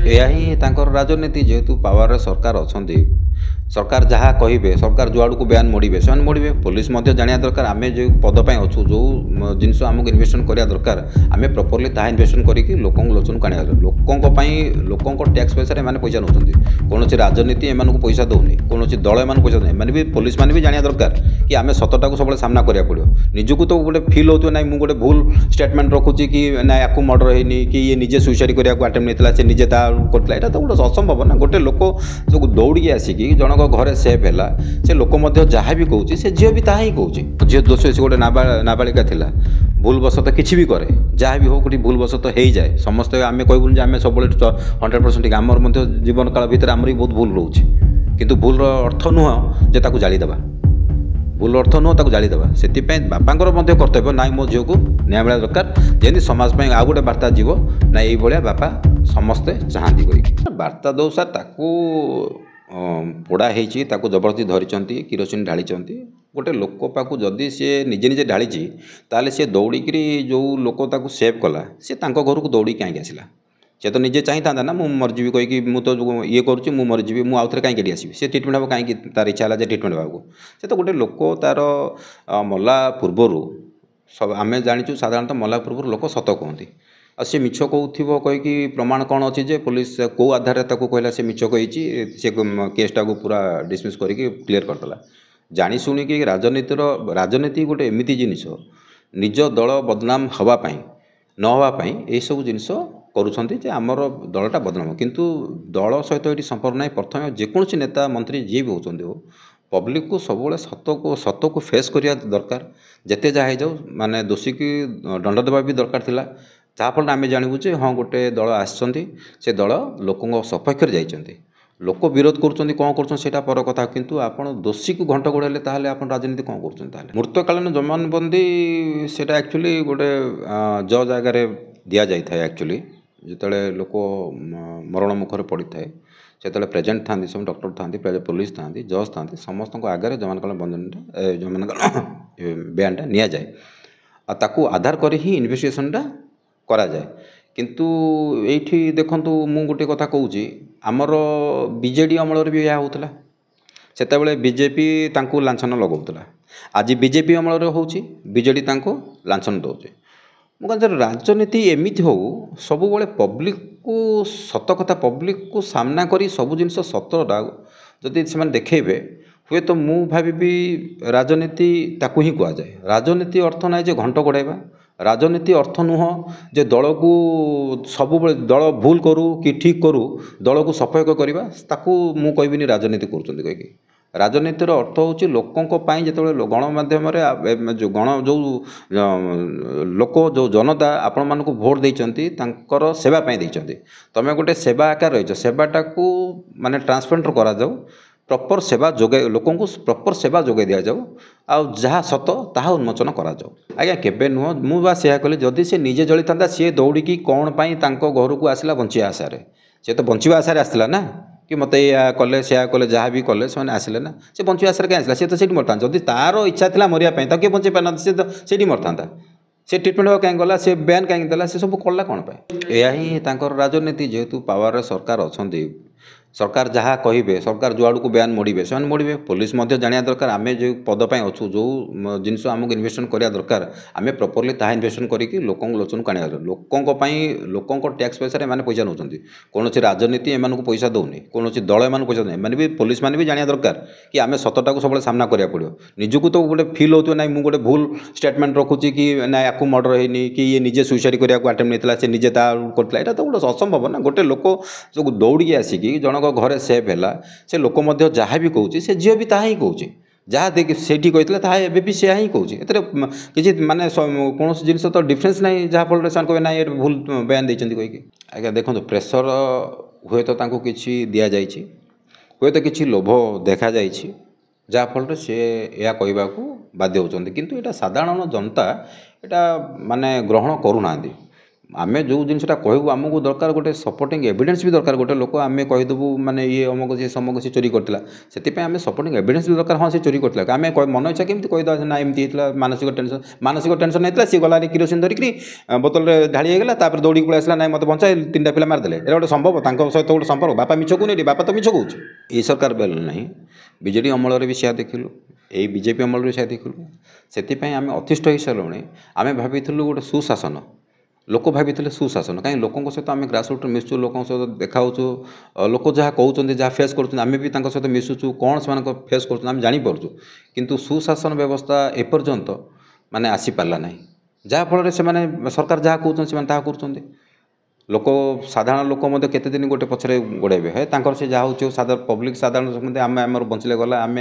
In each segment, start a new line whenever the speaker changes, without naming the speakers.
ଏହା ହିଁ ତାଙ୍କର ରାଜନୀତି। ଯେହେତୁ ପାୱାରରେ ସରକାର ଅଛନ୍ତି, ସରକାର ଯାହା କହିବେ, ସରକାର ଯୁଆଡ଼କୁ ବୟାନ ମୋଡ଼ିବେ ସେମାନେ ମୋଡ଼ିବେ। ପୋଲିସ ମଧ୍ୟ ଜାଣିବା ଦରକାର ଆମେ ଯେଉଁ ପଦ ପାଇଁ ଅଛୁ, ଯେଉଁ ଜିନିଷ ଆମକୁ ଇନଭେଷ୍ଟମେଣ୍ଟ କରିବା ଦରକାର, ଆମେ ପ୍ରପରଲି ତାହା ଇନଭେଷ୍ଟମେଣ୍ଟ କରିକି ଲୋକଙ୍କ ଲୋଚନକୁ ଆଣିବା ଦରକାର। ଲୋକଙ୍କ ପାଇଁ, ଲୋକଙ୍କ ଟ୍ୟାକ୍ସ ପଇସାରେ ଏମାନେ ପଇସା ନେଉଛନ୍ତି। କୌଣସି ରାଜନୀତି ଏମାନଙ୍କୁ ପଇସା ଦେଉନି, କୌଣସି ଦଳ ଏମାନଙ୍କୁ ପଇସା ଦେଉନି। ଏମାନେ ବି, ପୋଲିସ ମାନେ ବି ଜାଣିବା ଦରକାର କି ଆମେ ସତଟାକୁ ସବୁବେଳେ ସାମ୍ନା କରିବାକୁ ପଡ଼ିବ। ନିଜକୁ ତ ଗୋଟେ ଫିଲ୍ ହେଉଥିବ ନାଇଁ ମୁଁ ଗୋଟେ ଭୁଲ ଷ୍ଟେଟମେଣ୍ଟ ରଖୁଛି କି ନା ୟାକୁ ମର୍ଡର ହେଇନି, କି ଇଏ ନିଜେ ସୁଇସାଇଡ୍ କରିବାକୁ ଆଟେମ୍ପ୍ଟ ନେଇଥିଲା, ସେ ନିଜେ ତା କରିଥିଲା, ଏଇଟା ତ ଗୋଟେ ଅସମ୍ଭବ ନା। ଗୋଟେ ଲୋକ ଯେଉଁ ଦୌଡ଼ିକି ଆସିକି ଜଣଙ୍କ ଘରେ ସେଭ୍ ହେଲା, ସେ ଲୋକ ମଧ୍ୟ ଯାହା ବି କହୁଛି, ସେ ଝିଅ ବି ତାହା ହିଁ କହୁଛି। ଝିଅ ଦୋଷୀ, ସେ ଗୋଟେ ନାବାଳିକା ଥିଲା, ଭୁଲବଶତଃ କିଛି ବି କରେ, ଯାହା ବି ହଉ କୋଉଠି ଭୁଲବଶତଃ ହେଇଯାଏ। ସମସ୍ତେ ଆମେ କହିବୁନି ଯେ ଆମେ ସବୁବେଳେ 100% ଠିକ୍। ଆମର ମଧ୍ୟ ଜୀବନ କାଳ ଭିତରେ ଆମର ବି ବହୁତ ଭୁଲ ରହୁଛି, କିନ୍ତୁ ଭୁଲର ଅର୍ଥ ନୁହଁ ଯେ ତାକୁ ଜାଳିଦେବା। ଭୁଲ ଅର୍ଥ ନୁହଁ ତାକୁ ଜାଳିଦେବା। ସେଥିପାଇଁ ବାପାଙ୍କର ମଧ୍ୟ କର୍ତ୍ତବ୍ୟ, ନାଇଁ ମୋ ଝିଅକୁ ନ୍ୟାୟ ମିଳିବା ଦରକାର, ଯେମିତି ସମାଜ ପାଇଁ ଆଉ ଗୋଟେ ବାର୍ତ୍ତା ଯିବ ନା ଏଇଭଳିଆ ବାପା ସମସ୍ତେ ଚାହାନ୍ତି କରିକି ବାର୍ତ୍ତା ଦେଉ। ସାର୍ ତାକୁ ପୋଡ଼ା ହେଇଛି, ତାକୁ ଜବରଦସ୍ତି ଧରିଛନ୍ତି, କିରୋସିନ ଢାଳିଛନ୍ତି। ଗୋଟେ ଲୋକ ପାଖକୁ ଯଦି ସିଏ ନିଜେ ନିଜେ ଢାଳିଛି, ତାହେଲେ ସିଏ ଦୌଡ଼ିକିରି ଯେଉଁ ଲୋକ ତାକୁ ସେଭ୍ କଲା, ସିଏ ତାଙ୍କ ଘରକୁ ଦୌଡ଼ିକି କାହିଁକି ଆସିଲା? ସେ ତ ନିଜେ ଚାହିଁଥାନ୍ତା ନା ମୁଁ ମରିଯିବି କହିକି, ମୁଁ ତ ଇଏ କରୁଛି, ମୁଁ ମରିଯିବି, ମୁଁ ଆଉଥରେ କାହିଁକି ଏଠି ଆସିବି? ସେ ଟ୍ରିଟମେଣ୍ଟ ହେବ କାହିଁକି? ତାର ଇଚ୍ଛା ହେଲା ଯେ ଟ୍ରିଟମେଣ୍ଟ ହେବାକୁ। ସେ ତ ଗୋଟେ ଲୋକ ତାର ମଲା ପୂର୍ବରୁ, ସବୁ ଆମେ ଜାଣିଛୁ ସାଧାରଣତଃ ମଲା ପୂର୍ବରୁ ଲୋକ ସତ କୁହନ୍ତି। ଆଉ ସେ ମିଛ କହୁଥିବ କହିକି ପ୍ରମାଣ କ'ଣ ଅଛି ଯେ ପୋଲିସ କେଉଁ ଆଧାରରେ ତାକୁ କହିଲା ସେ ମିଛ କହିଛି? ସେ କେସ୍ଟାକୁ ପୁରା ଡିସମିସ୍ କରିକି କ୍ଲିୟର କରିଦେଲା। ଜାଣି ଶୁଣିକି ରାଜନୀତି ଗୋଟେ ଏମିତି ଜିନିଷ, ନିଜ ଦଳ ବଦନାମ ହେବା ପାଇଁ, ନ ହେବା ପାଇଁ ଏଇସବୁ ଜିନିଷ କରୁଛନ୍ତି ଯେ ଆମର ଦଳଟା ବଦନାମ। କିନ୍ତୁ ଦଳ ସହିତ ଏଠି ସମ୍ପର୍କ ନାହିଁ। ପ୍ରଥମେ ଯେକୌଣସି ନେତା ମନ୍ତ୍ରୀ ଯିଏ ବି ହେଉଛନ୍ତି ହଉ, ପବ୍ଲିକକୁ ସବୁବେଳେ ସତକୁ ଫେସ୍ କରିବା ଦରକାର। ଯେତେ ଯାହା ହେଇଯାଉ, ମାନେ ଦୋଷୀକି ଦଣ୍ଡ ଦେବା ବି ଦରକାର ଥିଲା। ଯାହାଫଳରେ ଆମେ ଜାଣିବୁ ଯେ ହଁ ଗୋଟେ ଦଳ ଆସିଛନ୍ତି, ସେ ଦଳ ଲୋକଙ୍କ ସପକ୍ଷରେ ଯାଇଛନ୍ତି। ଲୋକ ବିରୋଧ କରୁଛନ୍ତି, କ'ଣ କରୁଛନ୍ତି ସେଇଟା ପର କଥା, କିନ୍ତୁ ଆପଣ ଦୋଷୀକୁ ଘଣ୍ଟ ଘୋଡ଼ାଇଲେ ତାହେଲେ ଆପଣ ରାଜନୀତି କ'ଣ କରୁଛନ୍ତି? ତାହେଲେ ମୃତ୍ୟୁକାଳୀନ ଜମାନବନ୍ଦୀ ସେଇଟା ଆକ୍ଚୁଆଲି ଗୋଟେ ଜଜ୍ ଆଗରେ ଦିଆଯାଇଥାଏ। ଆକ୍ଚୁଆଲି ଯେତେବେଳେ ଲୋକ ମରଣ ମୁଖରେ ପଡ଼ିଥାଏ, ସେତେବେଳେ ପ୍ରେଜେଣ୍ଟ ଥାନ୍ତି, ସବୁ ଡକ୍ଟର ଥାନ୍ତି, ପୋଲିସ ଥାନ୍ତି, ଜଜ୍ ଥାନ୍ତି, ସମସ୍ତଙ୍କ ଆଗରେ ଜମାନକାଳୀନ ବୟାନଟା ନିଆଯାଏ। ଆଉ ତାକୁ ଆଧାର କରି ହିଁ ଇନଭେଷ୍ଟିଗେସନଟା କରାଯାଏ। କିନ୍ତୁ ଏଇଠି ଦେଖନ୍ତୁ, ମୁଁ ଗୋଟେ କଥା କହୁଛି, ଆମର ବିଜେଡ଼ି ଅମଳରେ ବି ଏହା ହେଉଥିଲା। ସେତେବେଳେ ବିଜେପି ତାଙ୍କୁ ଲାଞ୍ଛନ ଲଗାଉଥିଲା। ଆଜି ବିଜେପି ଅମଳରେ ହେଉଛି, ବିଜେଡ଼ି ତାଙ୍କୁ ଲାଞ୍ଛନ ଦେଉଛି। ମୁଁ କହିଲି ରାଜନୀତି ଏମିତି ହେଉ, ସବୁବେଳେ ପବ୍ଲିକକୁ ସତ କଥା, ପବ୍ଲିକକୁ ସାମ୍ନା କରି ସବୁ ଜିନିଷ ସତଟା ଯଦି ସେମାନେ ଦେଖେଇବେ, ହୁଏତ ମୁଁ ଭାବିବି ରାଜନୀତି ତାକୁ ହିଁ କୁହାଯାଏ। ରାଜନୀତି ଅର୍ଥ ନାହିଁ ଯେ ଘଣ୍ଟ ଘୋଡ଼ାଇବା। ରାଜନୀତି ଅର୍ଥ ନୁହଁ ଯେ ଦଳକୁ ସବୁବେଳେ ଦଳ ଭୁଲ କରୁ କି ଠିକ୍ କରୁ ଦଳକୁ ସପକ୍ଷ କରିବା, ତାକୁ ମୁଁ କହିବିନି ରାଜନୀତି କରୁଛନ୍ତି କହିକି। ରାଜନୀତିର ଅର୍ଥ ହେଉଛି ଲୋକଙ୍କ ପାଇଁ, ଯେତେବେଳେ ଗଣମାଧ୍ୟମରେ ଯେଉଁ ଲୋକ, ଯେଉଁ ଜନତା ଆପଣମାନଙ୍କୁ ଭୋଟ ଦେଇଛନ୍ତି, ତାଙ୍କର ସେବା ପାଇଁ ଦେଇଛନ୍ତି। ତୁମେ ଗୋଟେ ସେବା ଆକାର ରହିଛ, ସେବାଟାକୁ ମାନେ ଟ୍ରାନ୍ସପେରେଣ୍ଟ କରାଯାଉ, ପ୍ରପର ସେବା ଯୋଗାଇ, ଲୋକଙ୍କୁ ପ୍ରପର ସେବା ଯୋଗାଇ ଦିଆଯାଉ, ଆଉ ଯାହା ସତ ତାହା ଉନ୍ମୋଚନ କରାଯାଉ। ଆଜ୍ଞା କେବେ ନୁହଁ, ମୁଁ ବା ସେୟା କଲି। ଯଦି ସେ ନିଜେ ଜଳିଥାନ୍ତା, ସିଏ ଦୌଡ଼ିକି କ'ଣ ପାଇଁ ତାଙ୍କ ଘରକୁ ଆସିଲା? ବଞ୍ଚିବା ଆଶାରେ। ସେ ତ ବଞ୍ଚିବା ଆଶାରେ ଆସିଥିଲା ନା, କି ମୋତେ ଏଇଆ କଲେ ସେୟା କଲେ, ଯାହା ବି କଲେ ସେମାନେ ଆସିଲେ ନା। ସେ ବଞ୍ଚିବା ଆଶାରେ କାହିଁ ଆସିଲା? ସେ ତ ସେଇଠି ମରିଥାନ୍ତା। ଯଦି ତାର ଇଚ୍ଛା ଥିଲା ମରିବା ପାଇଁ, ତାକୁ କିଏ ବଞ୍ଚେଇ ପାରିନାହାନ୍ତି? ସେ ତ ସେଇଠି ମରିଥାନ୍ତା। ସେ ଟ୍ରିଟମେଣ୍ଟ ହେବାକୁ କାହିଁ ଗଲା? ସେ ବୟାନ କାହିଁକି ଦେଲା? ସେ ସବୁ କଲା କ'ଣ ପାଇଁ? ଏହା ହିଁ ତାଙ୍କର ରାଜନୀତି। ଯେହେତୁ ପାୱାରରେ ସରକାର ଅଛନ୍ତି, ସରକାର ଯାହା କହିବେ, ସରକାର ଯୁଆଡ଼କୁ ବୟାନ ମୋଡ଼ିବେ ସେମାନେ ମୋଡ଼ିବେ। ପୋଲିସ ମଧ୍ୟ ଜାଣିବା ଦରକାର ଆମେ ଯେଉଁ ପଦ ପାଇଁ ଅଛୁ, ଯେଉଁ ଜିନିଷ ଆମକୁ ଇନଭେଷ୍ଟମେଣ୍ଟ କରିବା ଦରକାର, ଆମେ ପ୍ରପରଲି ତାହା ଇନଭେଷ୍ଟମେଣ୍ଟ କରିକି ଲୋକଙ୍କ ଲୋଚନକୁ ଆଣିବା ଦରକାର। ଲୋକଙ୍କ ପାଇଁ, ଲୋକଙ୍କ ଟ୍ୟାକ୍ସ ପଇସାରେ ଏମାନେ ପଇସା ନେଉଛନ୍ତି। କୌଣସି ରାଜନୀତି ଏମାନଙ୍କୁ ପଇସା ଦେଉନି, କୌଣସି ଦଳ ଏମାନଙ୍କୁ ପଇସା ଦେଉନି। ଏମାନେ ବି, ପୋଲିସ ମାନେ ବି ଜାଣିବା ଦରକାର କି ଆମେ ସତଟାକୁ ସବୁବେଳେ ସାମ୍ନା କରିବାକୁ ପଡ଼ିବ। ନିଜକୁ ତ ଗୋଟେ ଫିଲ୍ ହେଉଥିବ ନାଇଁ ମୁଁ ଗୋଟେ ଭୁଲ ଷ୍ଟେଟମେଣ୍ଟ ରଖୁଛି, କି ନା ୟାକୁ ମର୍ଡର ହେଇନି, କି ଇଏ ନିଜେ ସୁଇସାଇଡ୍ କରିବାକୁ ଆଟେମ୍ପ୍ଟ ନେଇଥିଲା, ସେ ନିଜେ ତା କରିଥିଲା, ଏଇଟା ତ ଗୋଟେ ଅସମ୍ଭବ ନା। ଗୋଟେ ଲୋକ ଯେଉଁ ଦୌଡ଼ିକି ଆସିକି ଜଣଙ୍କ ଘରେ ସେଭ୍ ହେଲା, ସେ ଲୋକ ମଧ୍ୟ ଯାହା ବି କହୁଛି, ସେ ଝିଅ ବି ତାହା ହିଁ କହୁଛି। ଯାହା ସେଇଠି କହିଥିଲା ତାହା ଏବେ ବି ସେୟା ହିଁ କହୁଛି। ଏଥିରେ କିଛି ମାନେ କୌଣସି ଜିନିଷ ତ ଡିଫରେନ୍ସ ନାହିଁ, ଯାହାଫଳରେ ସେମାନେ କହିବେ ନାଇଁ ଏଠି ଭୁଲ ବୟାନ ଦେଇଛନ୍ତି କହିକି। ଆଜ୍ଞା ଦେଖନ୍ତୁ, ପ୍ରେସର ହୁଏତ ତାଙ୍କୁ କିଛି ଦିଆଯାଇଛି, ହୁଏତ କିଛି ଲୋଭ ଦେଖାଯାଇଛି, ଯାହାଫଳରେ ସେ ଏହା କହିବାକୁ ବାଧ୍ୟ ହେଉଛନ୍ତି। କିନ୍ତୁ ଏଇଟା ସାଧାରଣ ଜନତା ଏଇଟା ମାନେ ଗ୍ରହଣ କରୁନାହାନ୍ତି। आम जो जिनसा कहूँ आमको दरकार गोटे सपोर्टिंग एविडेंस भी दरकार गोटे लोक आम कहीदेबू माने ये अमक सी समक सी चोरी करता से आम सपोर्टिंग एविडेंस भी दरकार हाँ से चोरी करता आम मन इच्छा केमी कहीदा ना एमती होता मानसिक टेंशन होता सी गला किरोसिन धरिक बोतल ढाड़ी होगा दौड़ी पलि आसला ना मत बचा 3टा पिला मारदे ये गोटे संभव सहित गोटे संपर्क बापा मिछ कहूनी बापा तो मिछ कौन ये सरकार बेल ना बीजेडी अमल भी सेया देखिलु यही बीजेपी अमल भी सेया देखिलु से आम अतिष्ठ हो सारे आम भाई गोटे सुशासन लोक भाई सुशासन कहीं लोकों सहित आम ग्रासरूट मिसुँ लोक सहित देखा लोक जहाँ कहते जहाँ फेस करें भी सहित मिसुचु कौन से फेस कर जापरचु किंतु सुशासन व्यवस्था एपर्यंत माने आसी पारला ना जहाँफल से सरकार जहाँ कहते कर लोक साधारण लोक केते दिन गोटे पछरे गोड़ेबे है तांकर से जहाँ हो साधारण पब्लिक साधारण आम आम बंचले गला आम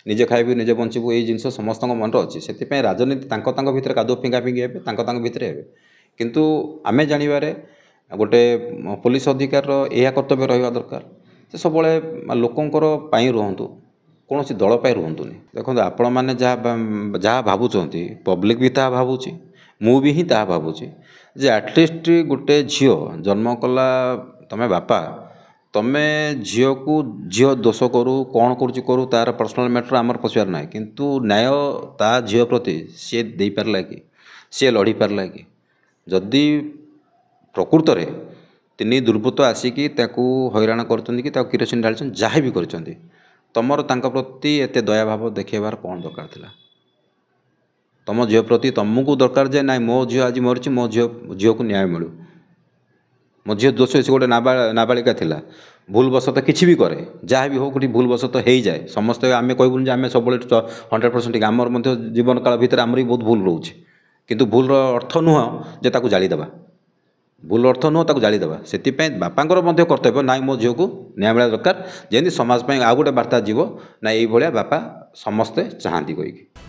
निजे खाइबू निजे बंचबू ये जिन समस्त मन अच्छी से राजनीति भितर कादुଅ फिंगा फिंगी हे भितर हे किंतु आमे जानिबारे गोटे पुलिस अधिकार यह कर्तव्य रहा दरकार से सब लोकंर पाई रुहतु कौन सी दल पाई रुहतुनि देखो आपण मैंने जहाँ भावुंट पब्लिक भी ता भावुची मु भी ही ता भावुची जे एटलिस्ट गोटे झील जन्म कला तमें बापा तमें झील को झील दोष करू कौन करू तार पर्सनल मैटर आमर पचार ना किंतु न्याय ता झील प्रति सी दे पारला कि सी लड़ी पारला कि जदि प्रकृत रे तीन दुर्बृत्त आसिकी हैरान कर किरोसिन ढाली जहाँ भी कर तुमर प्रति एत दया भाव देखेबार कौन दरकार थिला तुम झील प्रति तुमको दरकार जे ना मो झील आज मरी मो झील को न्याय मिलू मो झील दोष से गोटे नाबालिका थिला भूलवशत किसी भी करे जहाँ भी हो कि भूलवशत हो जाए समस्ते आम कहबून आम सब 100% आमर जीवन काल भितर आमर भी बहुत भूल रोचे किंतु भूल अर्थ नुह जे ताकू जालीदेवा भूल अर्थ नुह ताकू जालीदेवा से बापांकर कर्तव्य ना मो झील को न्याय मिला दरकार जमी समाज आउ गोटे बार्ता जीव ना ये बापा समस्ते चाहती कहीकि।